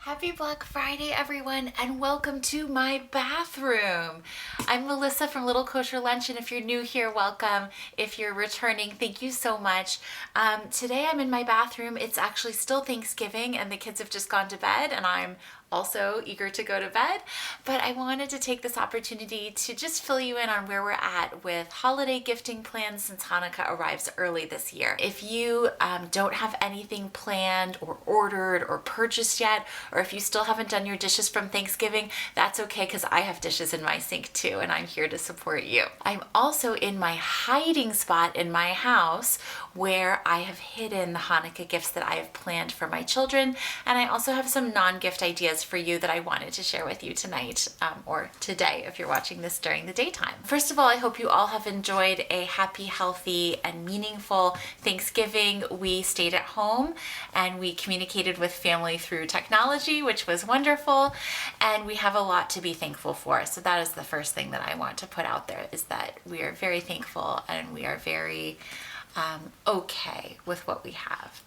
Happy Black Friday, everyone, and welcome to my bathroom. I'm Melissa from Little Kosher Lunch, and if you're new here, welcome. If you're returning, thank you so much. Today I'm in my bathroom. It's actually still Thanksgiving, and the kids have just gone to bed, and I'm also eager to go to bed, but I wanted to take this opportunity to just fill you in on where we're at with holiday gifting plans since Hanukkah arrives early this year. If you don't have anything planned or ordered or purchased yet, or if you still haven't done your dishes from Thanksgiving, that's okay because I have dishes in my sink too, and I'm here to support you. I'm also in my hiding spot in my house where I have hidden the Hanukkah gifts that I have planned for my children, and I also have some non-gift ideas for you that I wanted to share with you tonight, or today if you're watching this during the daytime. First of all, I hope you all have enjoyed a happy, healthy, and meaningful Thanksgiving. We stayed at home and we communicated with family through technology, which was wonderful, and we have a lot to be thankful for. So that is the first thing that I want to put out there, is that we are very thankful and we are very okay with what we have.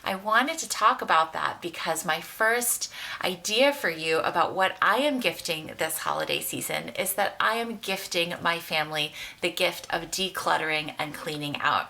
I wanted to talk about that because my first idea for you about what I am gifting this holiday season is that I am gifting my family the gift of decluttering and cleaning out.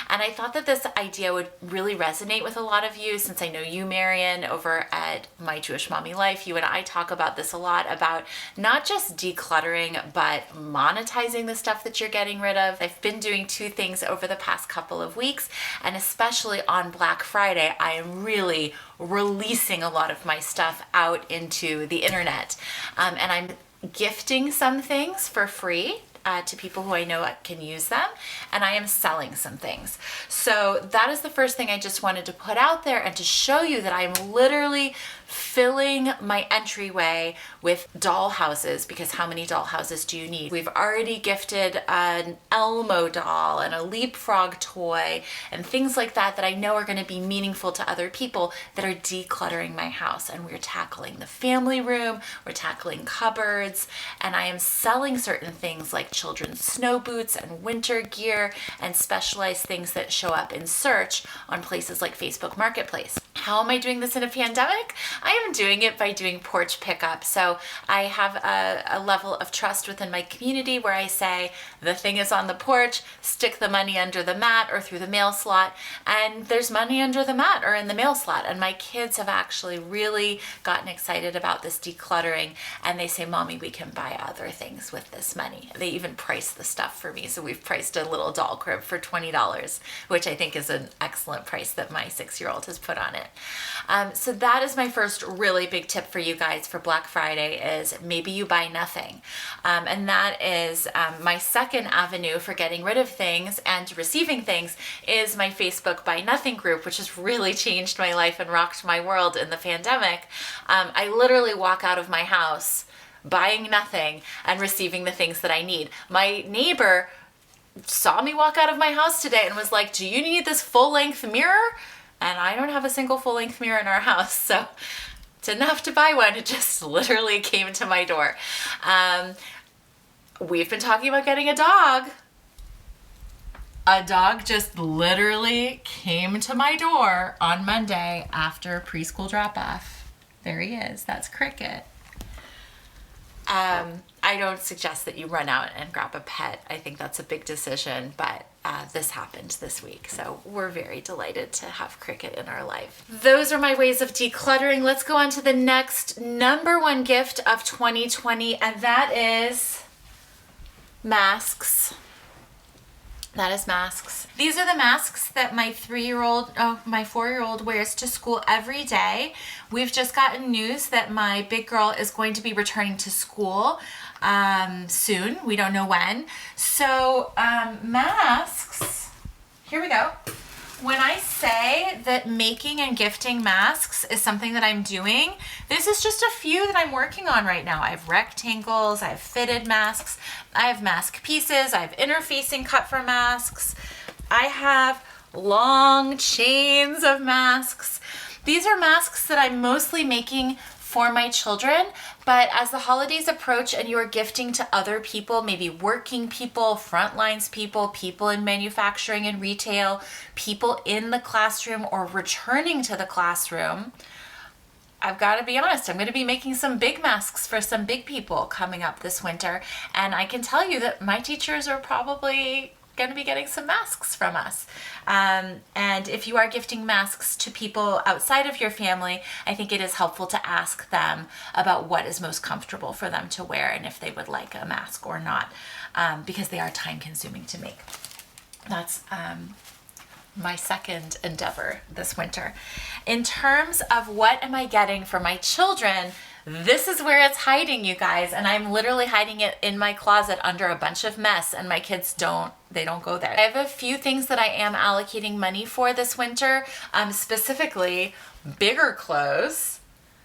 And I thought that this idea would really resonate with a lot of you, since I know you, Marion, over at My Jewish Mommy Life, you and I talk about this a lot, about not just decluttering, but monetizing the stuff that you're getting rid of. I've been doing two things over the past couple of weeks, and especially on Black Friday, I am really releasing a lot of my stuff out into the internet. And I'm gifting some things for free to people who I know can use them, and I am selling some things. So that is the first thing I just wanted to put out there, and to show you that I'm literally filling my entryway with doll houses, because how many doll houses do you need? We've already gifted an Elmo doll and a leapfrog toy and things like that that I know are going to be meaningful to other people that are decluttering my house. And we're tackling the family room, we're tackling cupboards, and I am selling certain things like children's snow boots and winter gear and specialized things that show up in search on places like Facebook Marketplace. How am I doing this in a pandemic? I am doing it by doing porch pickup. So I have a level of trust within my community where I say, the thing is on the porch, stick the money under the mat or through the mail slot, and there's money under the mat or in the mail slot. And my kids have actually really gotten excited about this decluttering, and they say, Mommy, we can buy other things with this money. They even price the stuff for me. So we've priced a little doll crib for $20, which I think is an excellent price that my 6-year-old has put on it. So that is my first really big tip for you guys for Black Friday, is maybe you buy nothing. And that is my second avenue for getting rid of things and receiving things, is my Facebook Buy Nothing group, which has really changed my life and rocked my world in the pandemic. I literally walk out of my house buying nothing and receiving the things that I need. My neighbor saw me walk out of my house today and was like, do you need this full-length mirror? And I don't have a single full-length mirror in our house, so it's enough to buy one. It just literally came to my door. We've been talking about getting a dog. A dog just literally came to my door on Monday after preschool drop-off. There he is. That's Cricket. I don't suggest that you run out and grab a pet. I think that's a big decision, but this happened this week, so we're very delighted to have Cricket in our life. Those are my ways of decluttering. Let's go on to the next number one gift of 2020, and that is masks. That is masks. These are the masks that my 4-year-old wears to school every day. We've just gotten news that my big girl is going to be returning to school soon. We don't know when. So masks, here we go. When I say that making and gifting masks is something that I'm doing, this is just a few that I'm working on right now. I have rectangles, I have fitted masks, I have mask pieces, I have interfacing cut for masks, I have long chains of masks. These are masks that I'm mostly making for my children, but as the holidays approach and you are gifting to other people, maybe working people, frontlines people, people in manufacturing and retail, people in the classroom or returning to the classroom, I've got to be honest, I'm going to be making some big masks for some big people coming up this winter. And I can tell you that my teachers are probably going to be getting some masks from us. And if you are gifting masks to people outside of your family, I think it is helpful to ask them about what is most comfortable for them to wear and if they would like a mask or not, because they are time consuming to make. That's my second endeavor this winter. In terms of what am I getting for my children, this is where it's hiding, you guys, and I'm literally hiding it in my closet under a bunch of mess, and my kids don't go there. I have a few things that I am allocating money for this winter, specifically bigger clothes,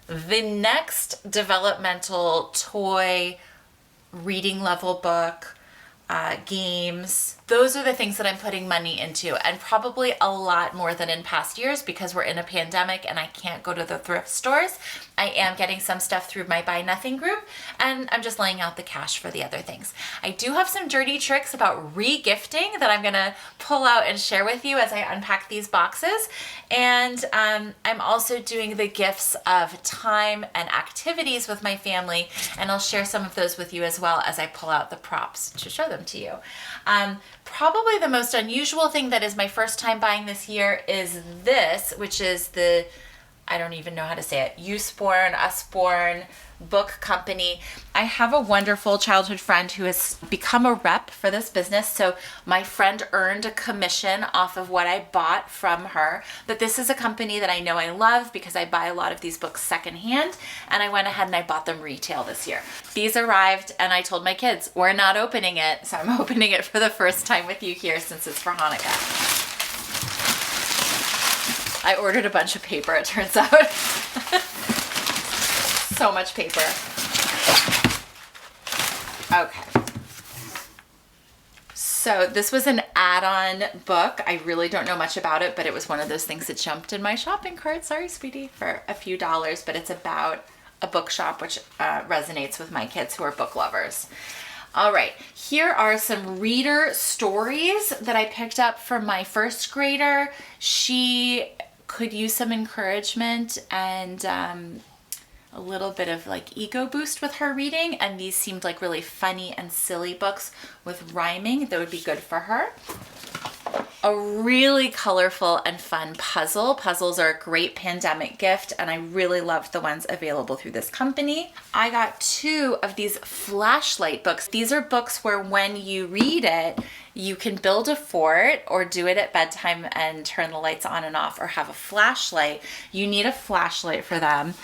the next developmental toy, reading level book, games. Those are the things that I'm putting money into, and probably a lot more than in past years because we're in a pandemic and I can't go to the thrift stores. I am getting some stuff through my Buy Nothing group, and I'm just laying out the cash for the other things. I do have some dirty tricks about re-gifting that I'm gonna pull out and share with you as I unpack these boxes. And I'm also doing the gifts of time and activities with my family, and I'll share some of those with you as well as I pull out the props to show them to you. Probably the most unusual thing that is my first time buying this year is this, which is the, I don't even know how to say it, Usborne book company. I have a wonderful childhood friend who has become a rep for this business. So my friend earned a commission off of what I bought from her. But this is a company that I know I love because I buy a lot of these books secondhand, and I went ahead and I bought them retail this year. These arrived and I told my kids, we're not opening it. So I'm opening it for the first time with you here since it's for Hanukkah. I ordered a bunch of paper, it turns out. So much paper. Okay. So this was an add-on book. I really don't know much about it, but it was one of those things that jumped in my shopping cart. Sorry, sweetie, for a few dollars, but it's about a bookshop, which resonates with my kids who are book lovers. All right, here are some reader stories that I picked up from my first grader. She could use some encouragement and a little bit of like ego boost with her reading, and these seemed like really funny and silly books with rhyming that would be good for her. A really colorful and fun puzzle. Puzzles are a great pandemic gift, and I really loved the ones available through this company. I got 2 of these flashlight books. These are books where when you read it, you can build a fort or do it at bedtime and turn the lights on and off or have a flashlight. You need a flashlight for them.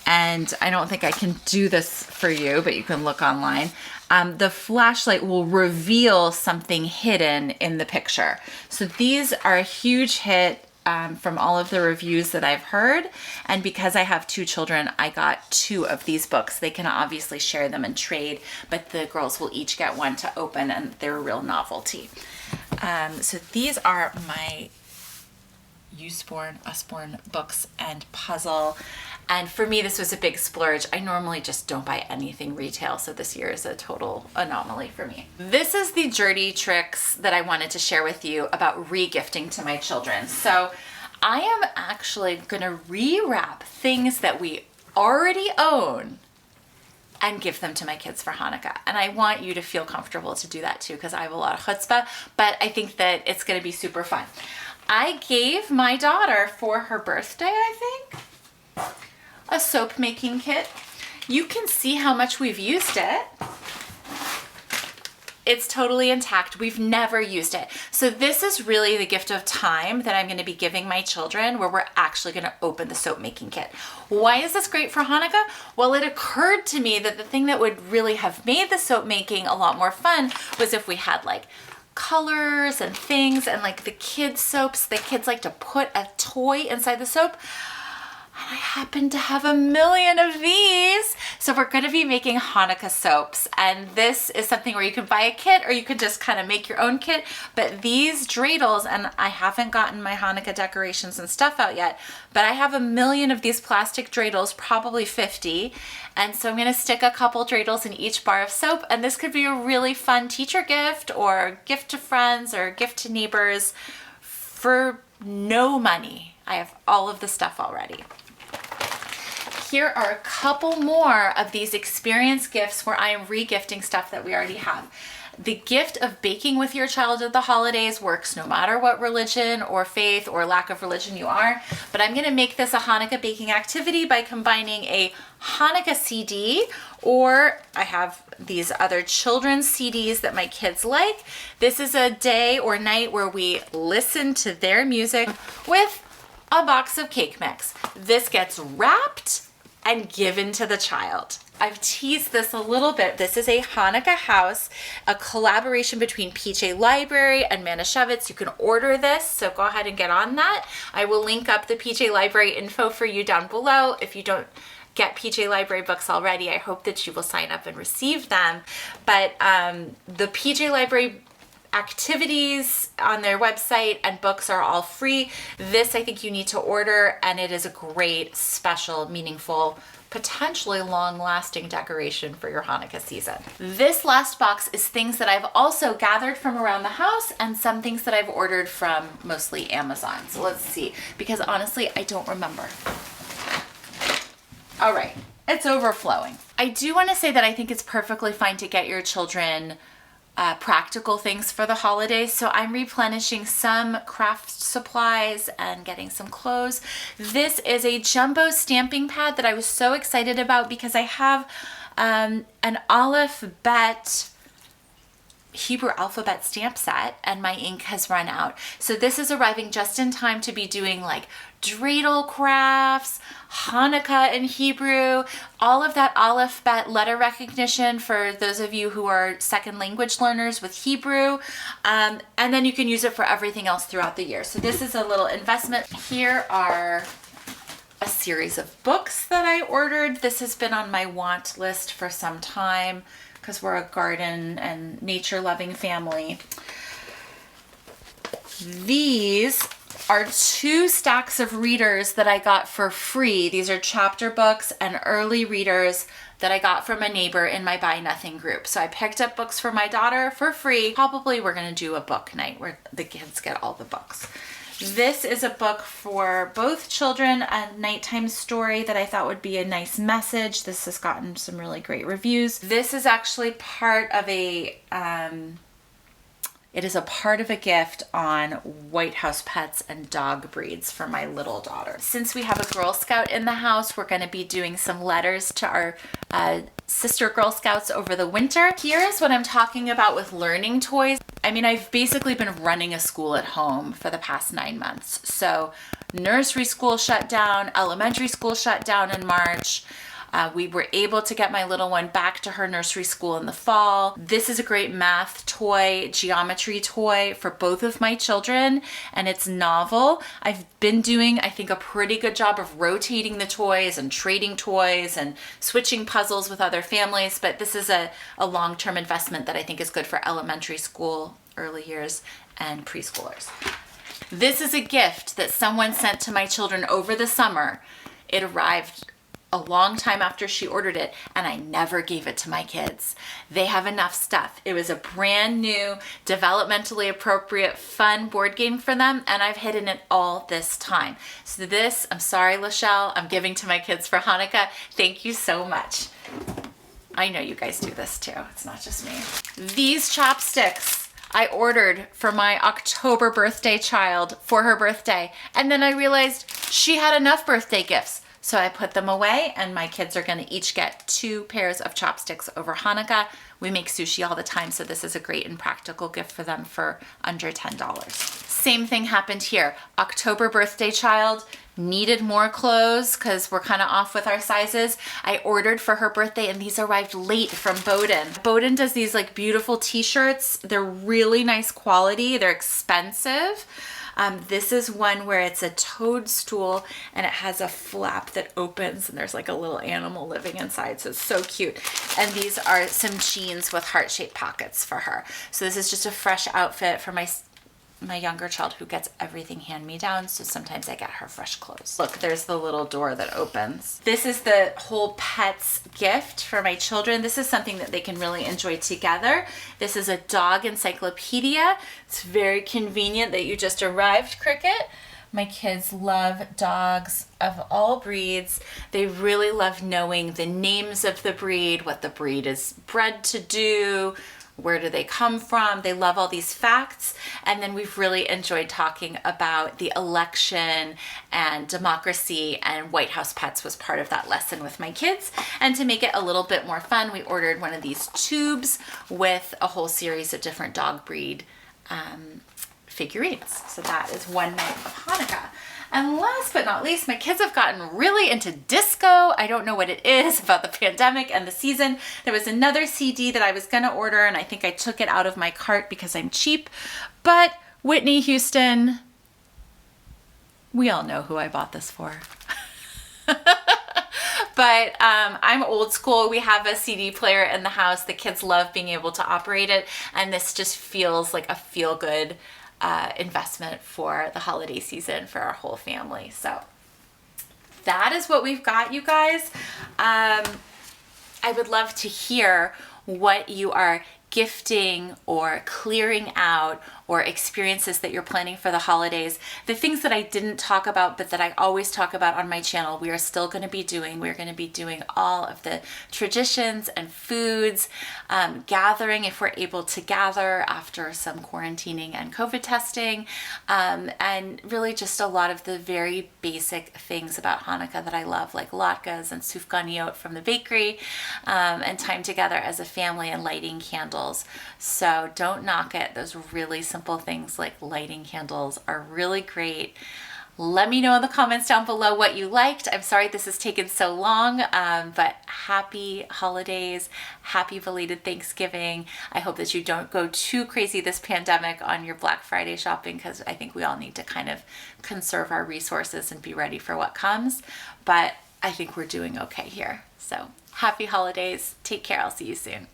And I don't think I can do this for you, but you can look online. The flashlight will reveal something hidden in the picture. So these are a huge hit from all of the reviews that I've heard. And because I have 2 children, I got 2 of these books. They can obviously share them and trade, but the girls will each get one to open, and they're a real novelty. So these are my Usborne books and puzzle. And for me, this was a big splurge. I normally just don't buy anything retail, so this year is a total anomaly for me. This is the dirty tricks that I wanted to share with you about re-gifting to my children. So I am actually gonna rewrap things that we already own and give them to my kids for Hanukkah. And I want you to feel comfortable to do that too, because I have a lot of chutzpah, but I think that it's gonna be super fun. I gave my daughter for her birthday, I think, a soap making kit. You can see how much we've used it. It's totally intact. We've never used it. So this is really the gift of time that I'm going to be giving my children, where we're actually going to open the soap making kit. Why is this great for Hanukkah? Well, it occurred to me that the thing that would really have made the soap making a lot more fun was if we had like colors and things, and like the kids soaps, the kids like to put a toy inside the soap. And I happen to have a million of these. So we're going to be making Hanukkah soaps. And this is something where you can buy a kit or you can just kind of make your own kit. But these dreidels, and I haven't gotten my Hanukkah decorations and stuff out yet, but I have a million of these plastic dreidels, probably 50. And so I'm going to stick a couple dreidels in each bar of soap. And this could be a really fun teacher gift or gift to friends or gift to neighbors for no money. I have all of the stuff already. here are a couple more of these experience gifts where I am re-gifting stuff that we already have. The gift of baking with your child at the holidays works no matter what religion or faith or lack of religion you are, but I'm gonna make this a Hanukkah baking activity by combining a Hanukkah CD, or I have these other children's CDs that my kids like. This is a day or night where we listen to their music with a box of cake mix. This gets wrapped and given to the child. I've teased this a little bit. This is a Hanukkah house, a collaboration between PJ Library and Manischewitz. You can order this, so go ahead and get on that. I will link up the PJ Library info for you down below. If you don't get PJ Library books already, I hope that you will sign up and receive them. But the PJ Library activities on their website and books are all free. This I think you need to order, and it is a great, special, meaningful, potentially long-lasting decoration for your Hanukkah season. This last box is things that I've also gathered from around the house and some things that I've ordered from mostly Amazon. So let's see, because honestly, I don't remember. All right, it's overflowing. I do want to say that I think it's perfectly fine to get your children practical things for the holidays. So I'm replenishing some craft supplies and getting some clothes. This is a jumbo stamping pad that I was so excited about because I have an Aleph Bet Hebrew alphabet stamp set and my ink has run out. So this is arriving just in time to be doing like dreidel crafts, Hanukkah in Hebrew, all of that Aleph Bet letter recognition for those of you who are second language learners with Hebrew. And then you can use it for everything else throughout the year. So this is a little investment. Here are a series of books that I ordered. This has been on my want list for some time because we're a garden and nature loving family. These are 2 stacks of readers that I got for free. These are chapter books and early readers that I got from a neighbor in my Buy Nothing group. So I picked up books for my daughter for free. Probably we're gonna do a book night where the kids get all the books. This is a book for both children, a nighttime story that I thought would be a nice message. This has gotten some really great reviews. This is actually part of a, it is a part of a gift on White House pets and dog breeds for my little daughter. Since we have a Girl Scout in the house, we're gonna be doing some letters to our sister Girl Scouts over the winter. Here's what I'm talking about with learning toys. I mean, I've basically been running a school at home for the past 9 months. So nursery school shut down, elementary school shut down in March. We were able to get my little one back to her nursery school in the fall. This is a great math toy, geometry toy for both of my children, and it's novel. I've been doing, I think, a pretty good job of rotating the toys and trading toys and switching puzzles with other families, but this is a long-term investment that I think is good for elementary school, early years, and preschoolers. This is a gift that someone sent to my children over the summer. It arrived a long time after she ordered it, and I never gave it to my kids. They have enough stuff. It was a brand new, developmentally appropriate, fun board game for them, and I've hidden it all this time. So this, I'm sorry, Lachelle, I'm giving to my kids for Hanukkah. Thank you so much. I know you guys do this too. It's not just me. These chopsticks I ordered for my October birthday child for her birthday, and then I realized she had enough birthday gifts. So I put them away, and my kids are gonna each get 2 pairs of chopsticks over Hanukkah. We make sushi all the time, so this is a great and practical gift for them for under $10. Same thing happened here. October birthday child needed more clothes because we're kind of off with our sizes. I ordered for her birthday, and these arrived late from Bowden. Bowden does these like beautiful t-shirts. They're really nice quality. They're expensive. This is one where it's a toadstool and it has a flap that opens and there's like a little animal living inside. So it's so cute. And these are some jeans with heart-shaped pockets for her. So this is just a fresh outfit for my younger child who gets everything hand-me-down, so sometimes I get her fresh clothes. Look, there's the little door that opens. This is the whole pets gift for my children. This is something that they can really enjoy together. This is a dog encyclopedia. It's very convenient that you just arrived, Cricket. My kids love dogs of all breeds. They really love knowing the names of the breed, what the breed is bred to do, where do they come from. They love all these facts. And then we've really enjoyed talking about the election and democracy, and White House Pets was part of that lesson with my kids. And to make it a little bit more fun, we ordered one of these tubes with a whole series of different dog breed figurines. So that is one night of Hanukkah. And last but not least, my kids have gotten really into disco. I don't know what it is about the pandemic and the season. There was another CD that I was going to order, and I think I took it out of my cart because I'm cheap. But Whitney Houston, we all know who I bought this for. But I'm old school. We have a CD player in the house. The kids love being able to operate it, and this just feels like a feel-good investment for the holiday season for our whole family. So that is what we've got, you guys. I would love to hear what you are gifting or clearing out, or experiences that you're planning for the holidays. The things that I didn't talk about, but that I always talk about on my channel, we are still going to be doing. We're going to be doing all of the traditions and foods, gathering if we're able to gather after some quarantining and COVID testing, and really just a lot of the very basic things about Hanukkah that I love, like latkes and sufganiyot from the bakery, and time together as a family and lighting candles. So don't knock it. Those really simple things like lighting candles are really great. Let me know in the comments down below what you liked. I'm sorry this has taken so long, but happy holidays, happy belated Thanksgiving. I hope that you don't go too crazy this pandemic on your Black Friday shopping, because I think we all need to kind of conserve our resources and be ready for what comes. But I think we're doing okay here. So happy holidays. Take care. I'll see you soon.